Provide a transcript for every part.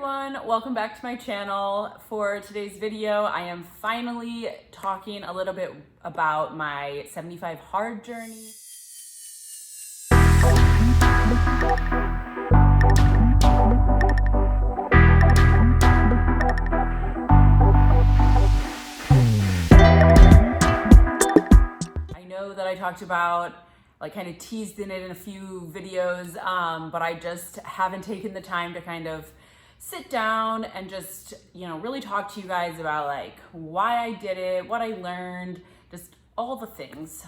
everyone, welcome back to my channel. For today's video, I am finally talking a little bit about my 75 hard journey. I know that I talked about kind of teased in it in a few videos, but I just haven't taken the time to kind of sit down and just, really talk to you guys about why I did it, what I learned, just all the things.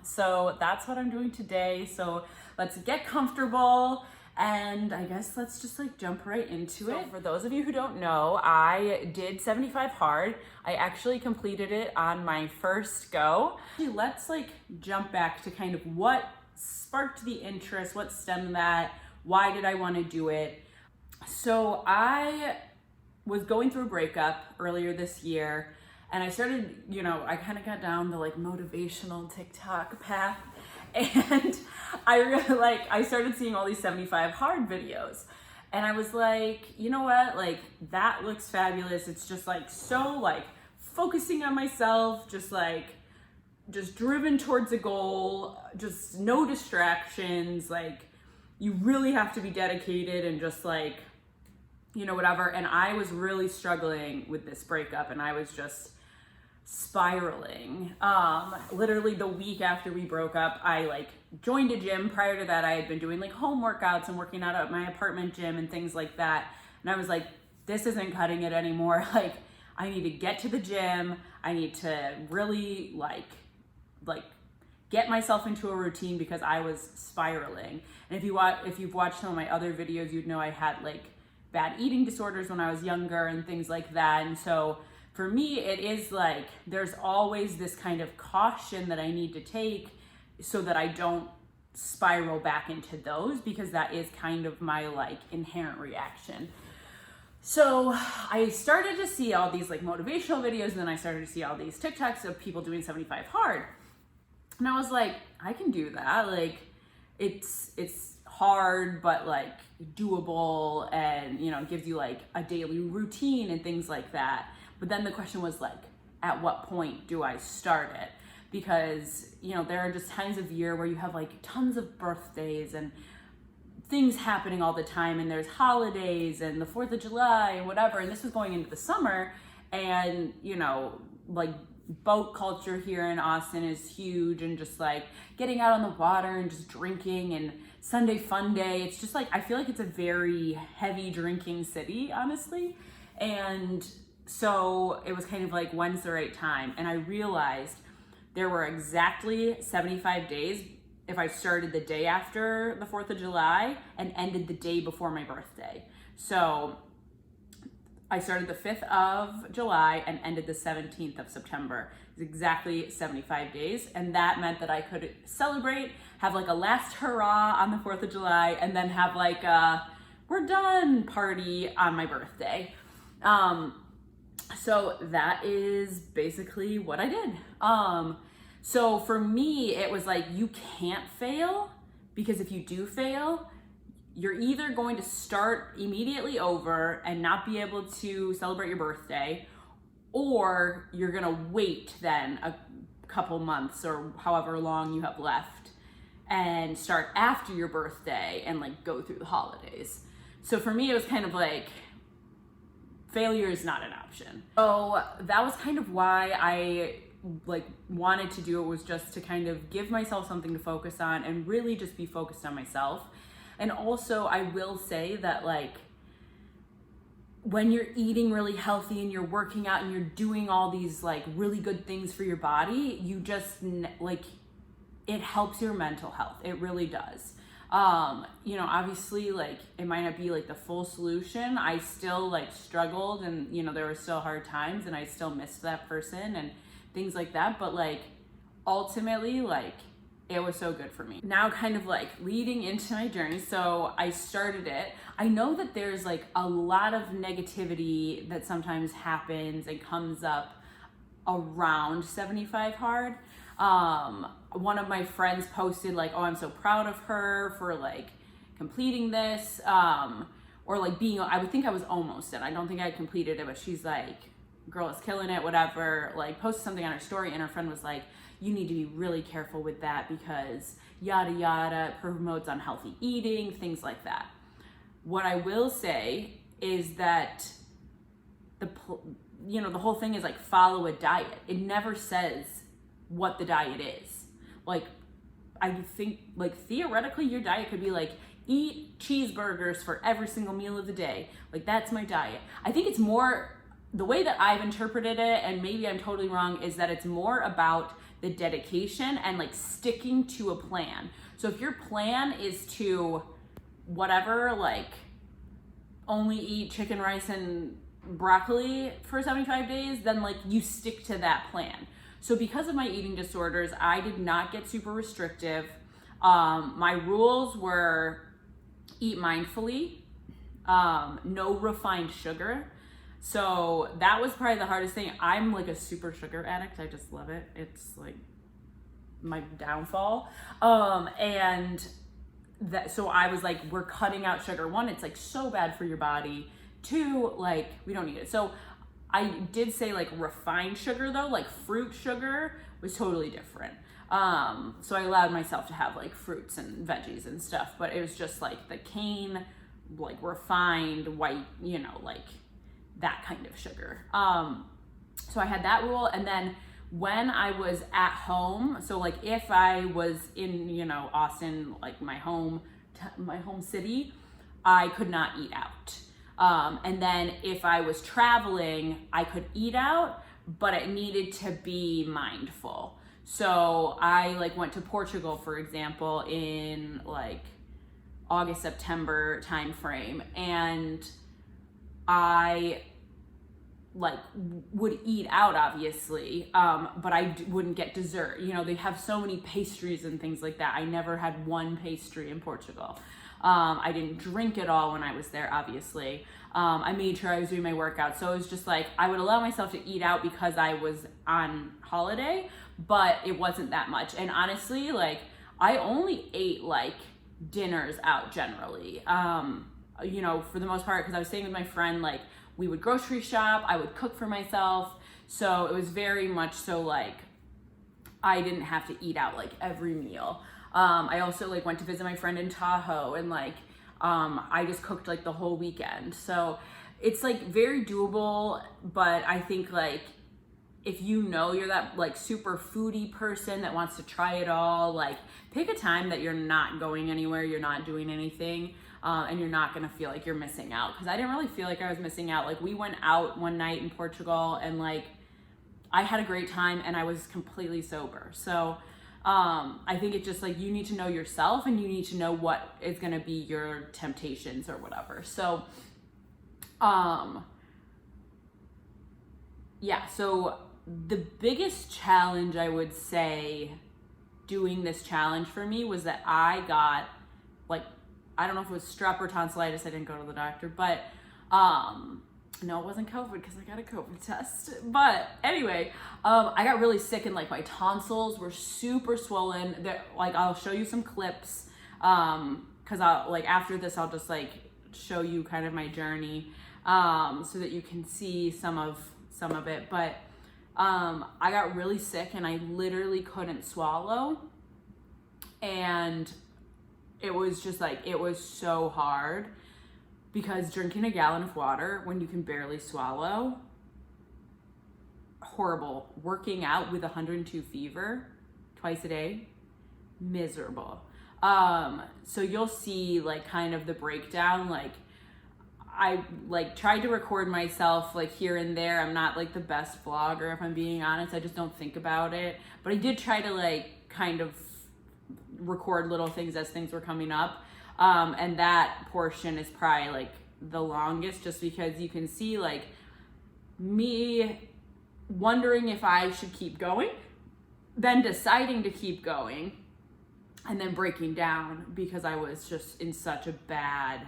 So that's what I'm doing today. So let's get comfortable and I guess let's just jump right into it. For those of you who don't know, I did 75 hard. I actually completed it on my first go. Let's jump back to kind of what sparked the interest, what stemmed that, why did I want to do it? So I was going through a breakup earlier this year and I started, I kind of got down the motivational TikTok path. And I really I started seeing all these 75 hard videos and I was like, you know what, that looks fabulous. It's just so focusing on myself, just driven towards a goal, just no distractions. You really have to be dedicated and just whatever. And I was really struggling with this breakup and I was just spiraling. Literally the week after we broke up, I joined a gym. Prior to that, I had been doing home workouts and working out at my apartment gym and things like that. And I was like, this isn't cutting it anymore. I need to get to the gym. I need to really get myself into a routine because I was spiraling. And if you've watched some of my other videos, you'd know I had bad eating disorders when I was younger and things like that. And so for me, it is there's always this kind of caution that I need to take so that I don't spiral back into those, because that is kind of my inherent reaction. So I started to see all these motivational videos, and then I started to see all these TikToks of people doing 75 hard. And I was like, I can do that. It's hard, but doable, and it gives you a daily routine and things like that. But then the question was at what point do I start it? Because, there are just times of year where you have tons of birthdays and things happening all the time, and there's holidays and the 4th of July and whatever. And this was going into the summer, and, boat culture here in Austin is huge, and just getting out on the water and just drinking and Sunday fun day. It's just I feel it's a very heavy drinking city, honestly. And so it was kind of when's the right time? And I realized there were exactly 75 days if I started the day after the 4th of July and ended the day before my birthday. So I started the 5th of July and ended the 17th of September. It's exactly 75 days. And that meant that I could celebrate, have a last hurrah on the 4th of July, and then have a we're done party on my birthday. So that is basically what I did. So for me, it was you can't fail, because if you do fail, you're either going to start immediately over and not be able to celebrate your birthday, or you're gonna wait then a couple months or however long you have left and start after your birthday and go through the holidays. So for me, it was kind of failure is not an option. So that was kind of why I wanted to do it, was just to kind of give myself something to focus on and really just be focused on myself. And also I will say that when you're eating really healthy and you're working out and you're doing all these really good things for your body, you just it helps your mental health. It really does. Obviously it might not be the full solution. I still struggled, and there were still hard times, and I still missed that person and things like that. But ultimately it was so good for me. Now kind of leading into my journey. So I started it. I know that there's a lot of negativity that sometimes happens and comes up around 75 hard. One of my friends posted oh, I'm so proud of her for completing this, or like being, I would think I was almost done. I don't think I had completed it, but she's like, girl is killing it, whatever, like posted something on her story, and her friend was like, you need to be really careful with that because yada yada, promotes unhealthy eating, things like that. What I will say is that the whole thing is like follow a diet. It never says what the diet is. Like, I think like theoretically your diet could be like, eat cheeseburgers for every single meal of the day. Like, that's my diet. I think it's more, the way that I've interpreted it, and maybe I'm totally wrong, is that it's more about the dedication and like sticking to a plan. So if your plan is to whatever, like only eat chicken, rice, and broccoli for 75 days, then like you stick to that plan. So because of my eating disorders, I did not get super restrictive. My rules were eat mindfully, no refined sugar. So that was probably the hardest thing. I'm like a super sugar addict. I just love it. It's like my downfall. And that, so I was like, we're cutting out sugar. One, it's like so bad for your body. Two, like we don't need it. So I did say like refined sugar though, like fruit sugar was totally different. So I allowed myself to have like fruits and veggies and stuff, but it was just like the cane, like refined white, like that kind of sugar. So I had that rule. And then when I was at home, so like if I was in, Austin, like my home city, I could not eat out. And then if I was traveling, I could eat out, but it needed to be mindful. So I like went to Portugal, for example, in like August, September timeframe, and I like would eat out obviously, but I wouldn't get dessert. They have so many pastries and things like that. I never had one pastry in Portugal. I didn't drink at all when I was there, obviously. I made sure I was doing my workout. So it was just like, I would allow myself to eat out because I was on holiday, but it wasn't that much. And honestly, like I only ate like dinners out generally, for the most part, because I was staying with my friend, like we would grocery shop, I would cook for myself. So it was very much so like, I didn't have to eat out like every meal. I also like went to visit my friend in Tahoe, and like, I just cooked like the whole weekend. So it's like very doable, but I think like, if you're that like super foodie person that wants to try it all, like pick a time that you're not going anywhere, you're not doing anything, and you're not gonna feel like you're missing out. Cause I didn't really feel like I was missing out. Like we went out one night in Portugal and like, I had a great time and I was completely sober. So I think it's just like, you need to know yourself and you need to know what is gonna be your temptations or whatever. So, yeah, so the biggest challenge I would say doing this challenge for me was that I got like, I don't know if it was strep or tonsillitis. I didn't go to the doctor, but no, it wasn't COVID because I got a COVID test. But anyway, I got really sick and like my tonsils were super swollen. Like I'll show you some clips because I'll like after this I'll just like show you kind of my journey so that you can see some of it. But I got really sick and I literally couldn't swallow, and it was just like, it was so hard because drinking a gallon of water when you can barely swallow, horrible. Working out with 102 fever twice a day, miserable. So you'll see like kind of the breakdown. Like I like tried to record myself like here and there. I'm not like the best vlogger, if I'm being honest. I just don't think about it. But I did try to like kind of record little things as things were coming up. And that portion is probably like the longest, just because you can see like me wondering if I should keep going, then deciding to keep going, and then breaking down because I was just in such a bad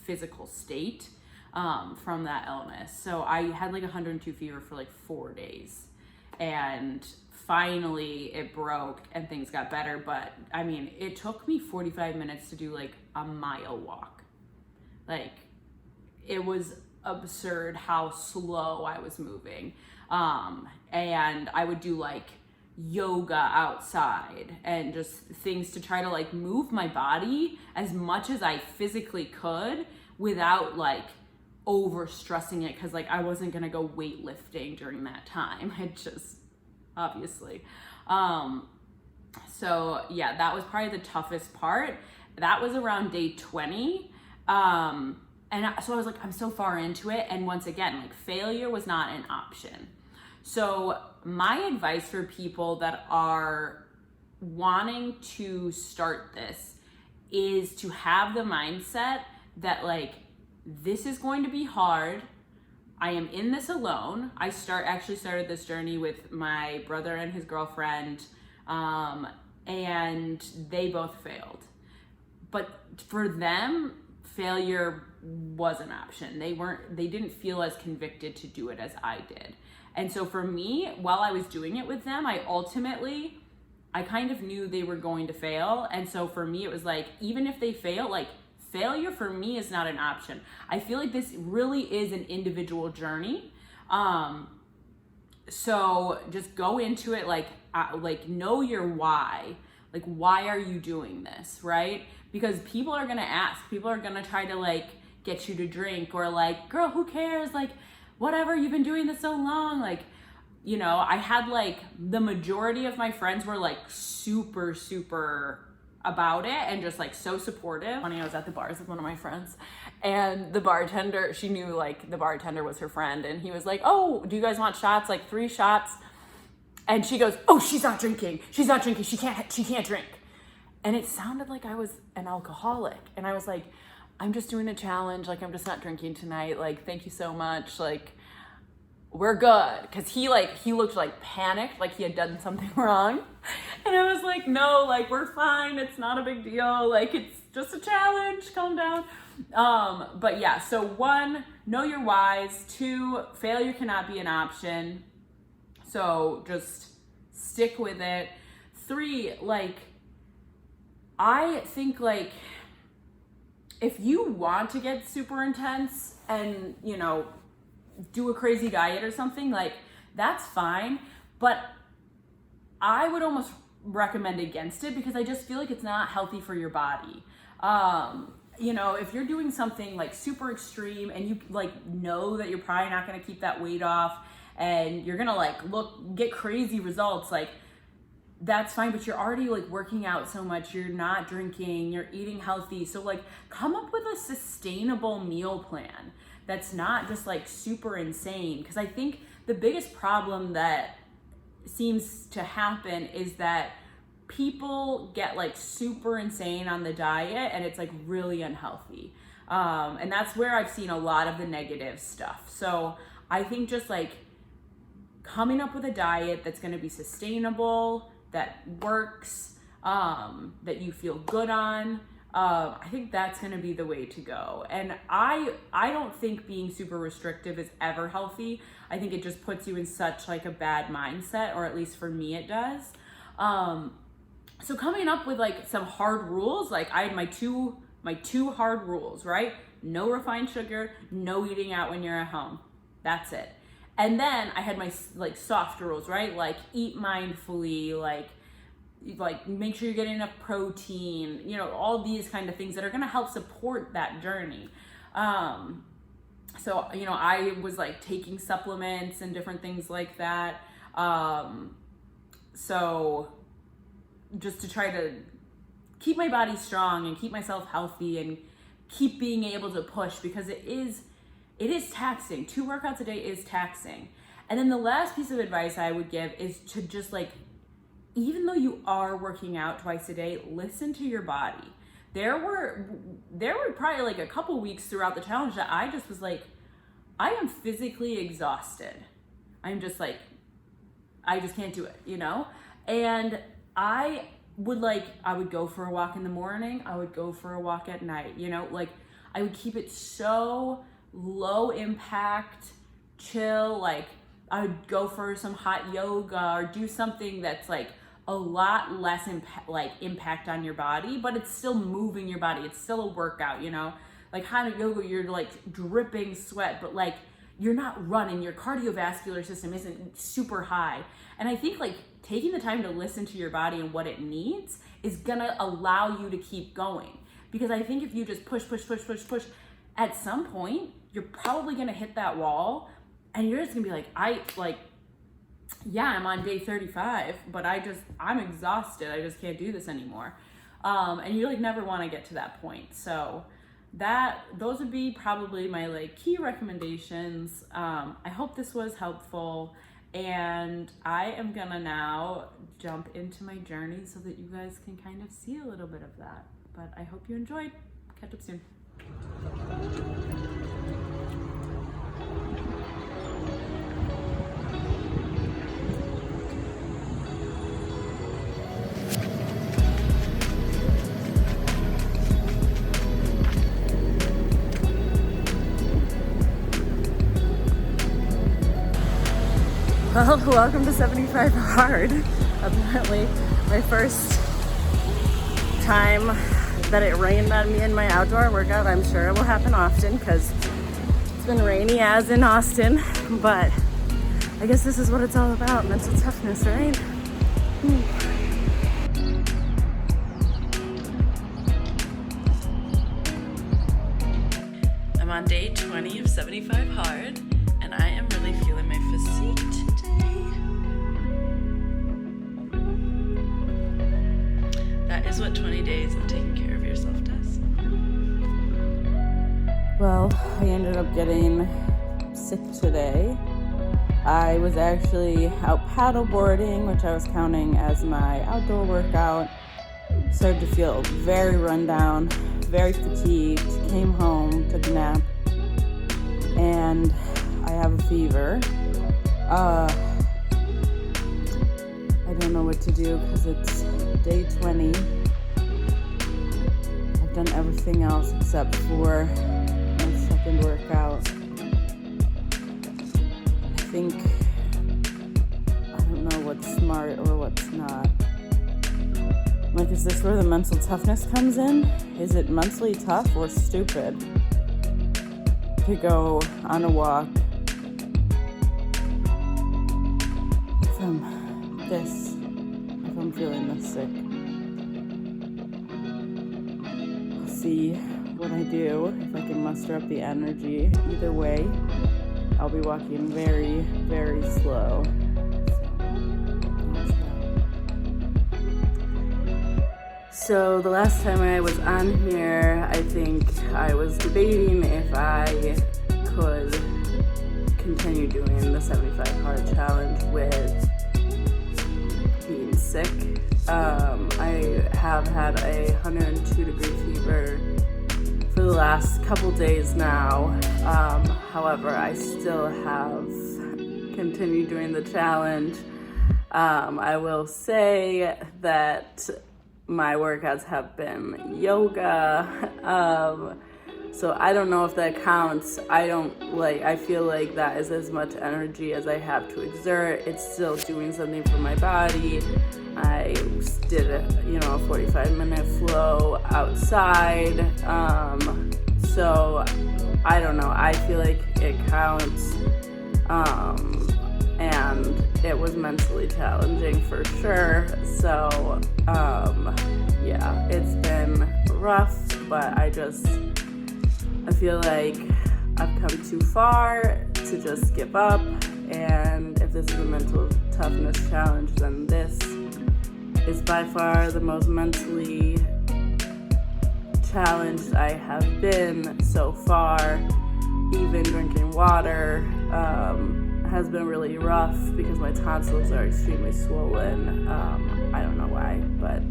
physical state from that illness. So I had like 102 fever for like 4 days, and finally it broke and things got better. But I mean, it took me 45 minutes to do like a mile walk. Like it was absurd how slow I was moving. And I would do like yoga outside and just things to try to like move my body as much as I physically could without like over stressing it, because like I wasn't gonna go weightlifting during that time. It just obviously. So yeah, that was probably the toughest part. That was around day 20. So I was like, I'm so far into it. And once again, like failure was not an option. So my advice for people that are wanting to start this is to have the mindset that like, this is going to be hard. I am in this alone. I actually started this journey with my brother and his girlfriend, and they both failed. But for them, failure was an option. They didn't feel as convicted to do it as I did. And so for me, while I was doing it with them, I kind of knew they were going to fail. And so for me, it was like, even if they fail, like failure for me is not an option. I feel like this really is an individual journey. So just go into it like know your why. Like, why are you doing this, right? Because people are gonna ask. People are gonna try to like get you to drink, or like, girl, who cares? Like, whatever, you've been doing this so long. Like, you know, I had like the majority of my friends were like super, super about it and just like so supportive. Funny, I was at the bars with one of my friends, and the bartender, she knew like the bartender was her friend, and he was like, oh, do you guys want shots? Like 3 shots. And she goes, oh, she's not drinking. She can't drink. And it sounded like I was an alcoholic. And I was like, I'm just doing a challenge. Like, I'm just not drinking tonight. Like, thank you so much. Like, we're good. Cause he looked like panicked, like he had done something wrong. And I was like, no, like, we're fine. It's not a big deal. Like, it's just a challenge. Calm down. But yeah, so 1, know your whys. 2, failure cannot be an option. So just stick with it. 3, like, I think like, if you want to get super intense and, you know, do a crazy diet or something, like, that's fine. But I would almost recommend against it, because I just feel like it's not healthy for your body. You know, if you're doing something like super extreme and you like know that you're probably not going to keep that weight off, and you're gonna like get crazy results, like, that's fine. But you're already like working out so much, you're not drinking, you're eating healthy. So like, come up with a sustainable meal plan that's not just like super insane. Because I think the biggest problem that seems to happen is that people get like super insane on the diet, and it's like really unhealthy. And that's where I've seen a lot of the negative stuff. So I think just like coming up with a diet that's going to be sustainable, that works, that you feel good on, I think that's going to be the way to go. And I don't think being super restrictive is ever healthy. I think it just puts you in such like a bad mindset, or at least for me it does. So coming up with like some hard rules, like I had my two hard rules, right? No refined sugar, no eating out when you're at home. That's it. And then I had my like soft rules, right? Like eat mindfully, like make sure you're getting enough protein, you know, all these kind of things that are going to help support that journey. So, you know, I was like taking supplements and different things like that. So just to try to keep my body strong and keep myself healthy and keep being able to push, because it is taxing. 2 workouts a day is taxing. And then the last piece of advice I would give is to just like, even though you are working out twice a day, listen to your body. There were probably like a couple weeks throughout the challenge that I just was like, I am physically exhausted. I'm just like, I just can't do it, you know? And I would go for a walk in the morning. I would go for a walk at night, you know, like I would keep it so low impact, chill. Like I would go for some hot yoga or do something that's like a lot less impact on your body, but it's still moving your body. It's still a workout, you know? like hot yoga, you're like dripping sweat, but like you're not running, your cardiovascular system isn't super high. And I think like taking the time to listen to your body and what it needs is gonna allow you to keep going. Because I think if you just push, at some point, you're probably gonna hit that wall and you're just gonna be like, I'm on day 35, but I'm exhausted. I just can't do this anymore. And you like never wanna get to that point. So those would be probably my like key recommendations. I hope this was helpful, and I am gonna now jump into my journey so that you guys can kind of see a little bit of that. But I hope you enjoyed. Catch up soon. Well, welcome to 75 Hard. Apparently, my first time that it rained on me in my outdoor workout. I'm sure it will happen often because it's been rainy as in Austin, but I guess this is what it's all about, mental toughness, right? I'm on day 20 of 75 Hard, and I am really feeling my physique today. That is what 20 days of taking care of yourself does. Well, I ended up getting sick today. I was actually out paddleboarding, which I was counting as my outdoor workout. Started to feel very run down, very fatigued, came home, took a nap, and I have a fever. I don't know what to do because it's day 20. I've done everything else except for my second workout. I think I don't know what's smart or what's not. Like, is this where the mental toughness comes in? Is it mentally tough or stupid to go on a walk if I'm feeling this sick? We'll see what I do, if I can muster up the energy. Either way, I'll be walking very, very slow. So the last time I was on here, I think I was debating if I could continue doing the 75 Hard challenge with being sick. I have had a 102 degree fever for the last couple days now. However, I still have continued doing the challenge. I will say that my workouts have been yoga, so I don't know if that counts. I feel like that is as much energy as I have to exert. It's still doing something for my body. I did a 45-minute flow outside, so I don't know. I feel like it counts, and it was mentally challenging for sure. So yeah, it's been rough, but I feel like I've come too far to just give up. And if this is a mental toughness challenge, then this is by far the most mentally challenged I have been so far. Even drinking water has been really rough because my tonsils are extremely swollen. I don't know why, but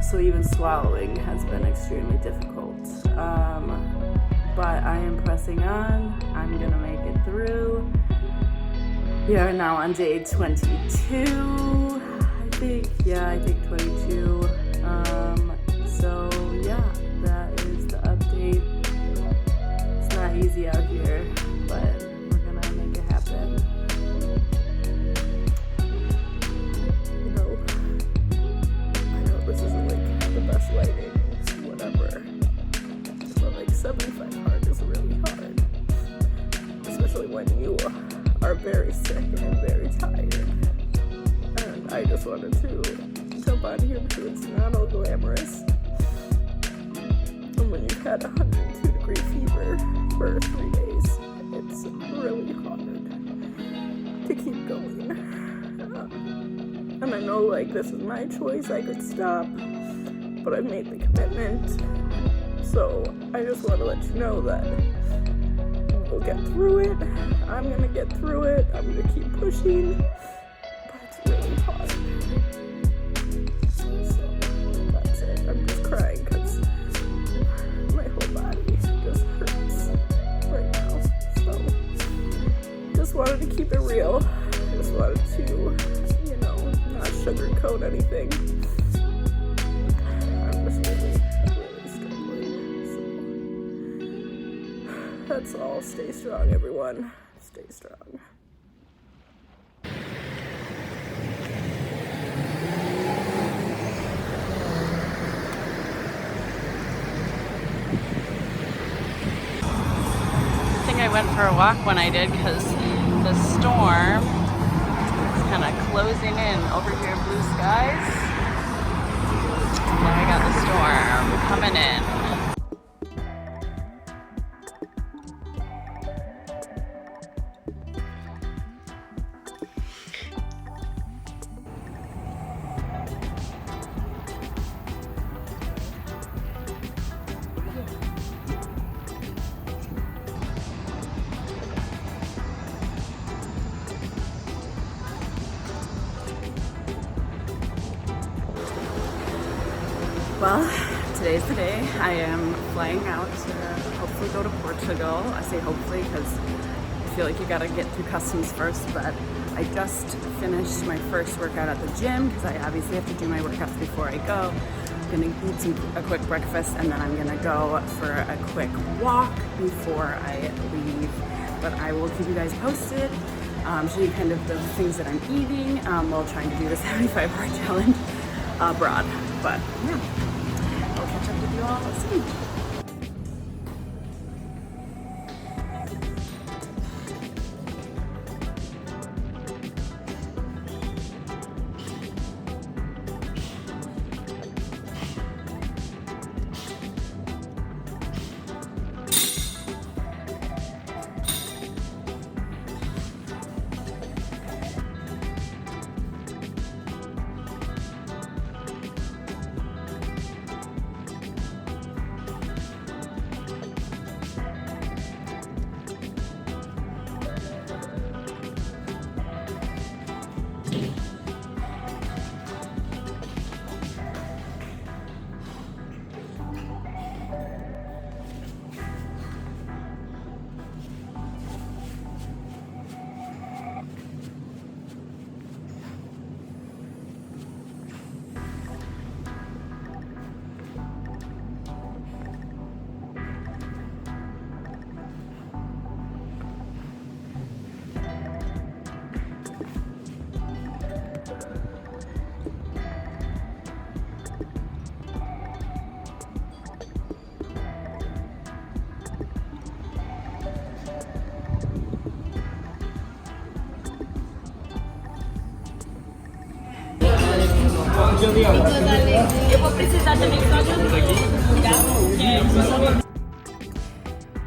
so even swallowing has been extremely difficult. But I am pressing on. I'm gonna make it through. We are now on day 22, I think. Yeah, I think 22. So yeah, that is the update. It's not easy out here, but we're gonna make it happen. I know this isn't like the best lighting, whatever. when you are very sick and very tired. And I just wanted to jump on here because it's not all glamorous. And when you've had 102-degree fever for 3 days, it's really hard to keep going. And I know, like, this is my choice. I could stop, but I've made the commitment. So I just want to let you know that we'll get through it. I'm gonna get through it. I'm gonna keep pushing, but it's really hard. So that's it. I'm just crying because my whole body just hurts right now. So just wanted to keep it real. Just wanted to, you know, not sugarcoat anything. I'm just really struggling. So that's all. Stay strong, everyone. Stay strong. I think I went for a walk when I did because the storm is kind of closing in over here, blue skies. Now we got the storm coming in. Well, today's the day. I am flying out to hopefully go to Portugal. I say hopefully because I feel like you gotta get through customs first, but I just finished my first workout at the gym because I obviously have to do my workouts before I go. I'm gonna eat a quick breakfast and then I'm gonna go for a quick walk before I leave. But I will keep you guys posted, show you kind of the things that I'm eating while trying to do the 75-hour challenge abroad. But yeah, I'll catch up with you all soon.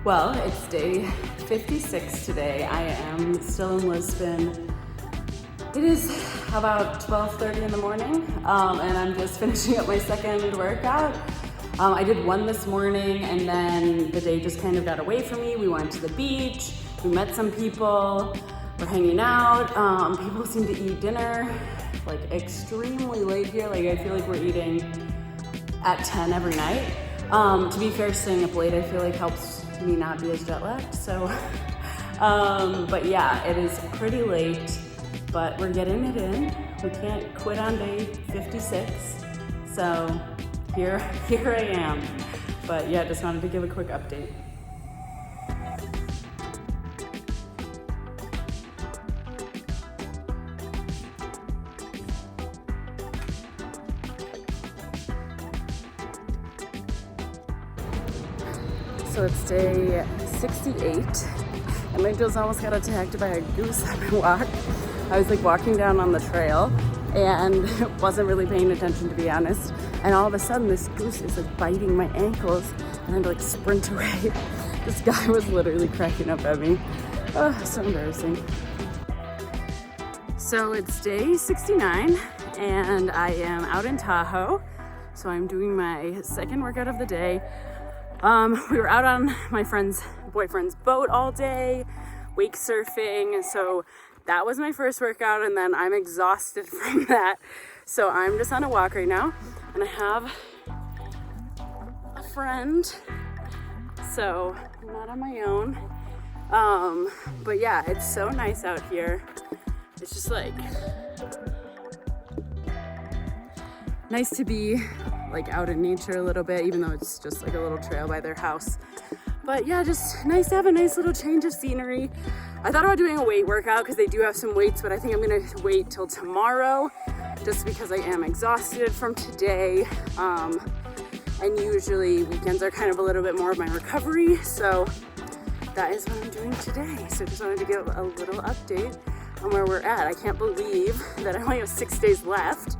Well, it's day 56 today. I am still in Lisbon. It is about 12:30 in the morning, and I'm just finishing up my second workout. I did one this morning, and then the day just kind of got away from me. We went to the beach, we met some people, we're hanging out. People seem to eat dinner like extremely late here. Like I feel like we're eating at 10 every night. To be fair, staying up late I feel like helps me not be as jet lagged. So, but yeah, it is pretty late, but we're getting it in. We can't quit on day 56. So here I am. But yeah, just wanted to give a quick update. So it's day 68, and I just almost got attacked by a goose on my walk. I was like walking down on the trail and wasn't really paying attention, to be honest. And all of a sudden this goose is like biting my ankles and I had to like sprint away. This guy was literally cracking up at me. Oh, so embarrassing. So it's day 69 and I am out in Tahoe. So I'm doing my second workout of the day. We were out on my boyfriend's boat all day, wake surfing. So that was my first workout, and then I'm exhausted from that. So I'm just on a walk right now, and I have a friend. So I'm not on my own. But yeah, it's so nice out here. It's just like nice to be like out in nature a little bit, even though it's just like a little trail by their house. But yeah, just nice to have a nice little change of scenery. I thought about doing a weight workout because they do have some weights, but I think I'm gonna wait till tomorrow just because I am exhausted from today. And usually weekends are kind of a little bit more of my recovery. So that is what I'm doing today. So just wanted to give a little update on where we're at. I can't believe that I only have 6 days left.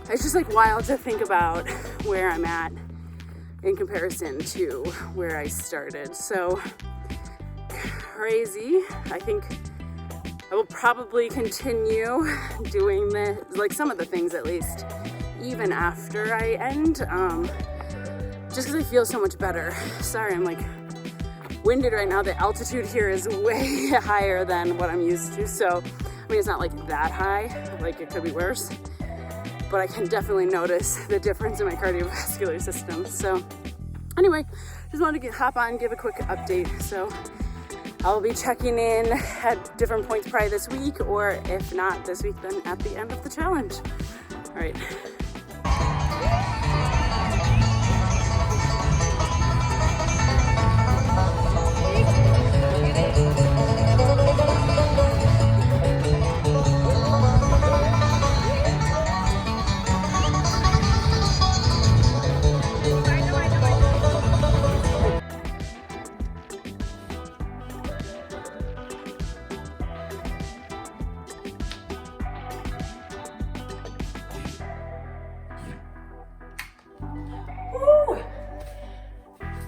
It's just like wild to think about where I'm at in comparison to where I started. So crazy. I think I will probably continue doing like some of the things at least, even after I end, just because I feel so much better. Sorry, I'm like winded right now. The altitude here is way higher than what I'm used to. So, I mean, it's not like that high, like it could be worse, but I can definitely notice the difference in my cardiovascular system. So anyway, just wanted to hop on, give a quick update. So I'll be checking in at different points probably this week, or if not this week, then at the end of the challenge. All right.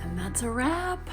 And that's a wrap.